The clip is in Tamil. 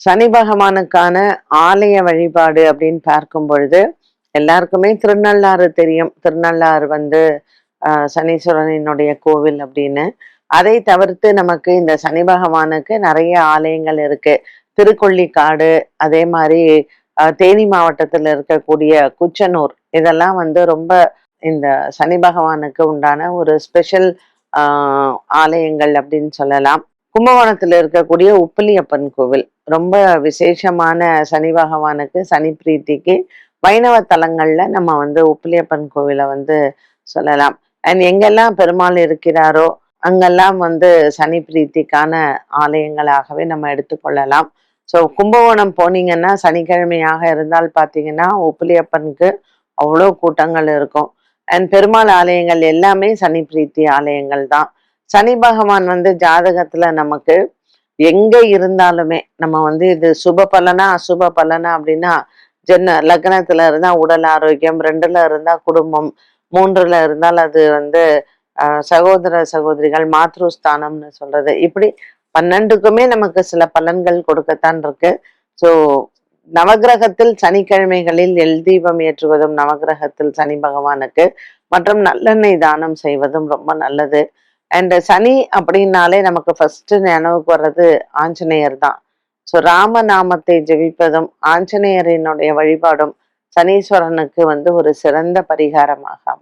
சனி பகவானுக்கான ஆலய வழிபாடு அப்படின்னு பார்க்கும் பொழுது எல்லாருக்குமே திருநள்ளாறு தெரியும். திருநள்ளாறு வந்து சனீஸ்வரனினுடைய கோவில் அப்படின்னு. அதை தவிர்த்து நமக்கு இந்த சனி பகவானுக்கு நிறைய ஆலயங்கள் இருக்கு. திருக்கொள்ளிக்காடு, அதே மாதிரி தேனி மாவட்டத்தில் இருக்கக்கூடிய குச்சனூர், இதெல்லாம் வந்து ரொம்ப இந்த சனி பகவானுக்கு உண்டான ஒரு ஸ்பெஷல் ஆலயங்கள் அப்படின்னு சொல்லலாம். கும்பகோணத்தில் இருக்கக்கூடிய உப்பிலியப்பன் கோவில் ரொம்ப விசேஷமான சனி பகவானுக்கு, சனி பிரீத்திக்கு வைணவ தலங்கள்ல நம்ம வந்து உப்பிலியப்பன் கோவிலை வந்து சொல்லலாம். அண்ட் எங்கெல்லாம் பெருமாள் இருக்கிறாரோ அங்கெல்லாம் வந்து சனி பிரீத்திக்கான ஆலயங்களாகவே நம்ம எடுத்துக்கொள்ளலாம். ஸோ கும்பகோணம் போனீங்கன்னா சனிக்கிழமையாக இருந்தால் பார்த்தீங்கன்னா உப்பிலியப்பனுக்கு அவ்வளோ கூட்டங்கள் இருக்கும். அண்ட் பெருமாள் ஆலயங்கள் எல்லாமே சனி பிரீத்தி ஆலயங்கள் தான். சனி பகவான் வந்து ஜாதகத்துல நமக்கு எங்க இருந்தாலுமே நம்ம வந்து இது சுப பலனா அசுப பலனா அப்படின்னா, லக்னத்துல இருந்தா உடல் ஆரோக்கியம், 2ல இருந்தா குடும்பம், 3ல இருந்தால் அது வந்து சகோதர சகோதரிகள் மாத்ருஸ்தானம்னு சொல்றது, இப்படி 12க்குமே நமக்கு சில பலன்கள் கொடுக்கத்தான் இருக்கு. ஸோ நவகிரகத்தில் சனிக்கிழமைகளில் எல் தீபம் ஏற்றுவதும் நவகிரகத்தில் சனி பகவானுக்கு, மற்றும் நல்லெண்ணெய் தானம் செய்வதும் ரொம்ப நல்லது. அண்ட் சனி அப்படின்னாலே நமக்கு ஃபர்ஸ்ட் நினைவுக்கு வர்றது ஆஞ்சநேயர் தான். ஸோ ராம நாமத்தை ஜெபிப்பதும் ஆஞ்சநேயரினுடைய வழிபாடும் சனீஸ்வரனுக்கு வந்து ஒரு சிறந்த பரிகாரமாக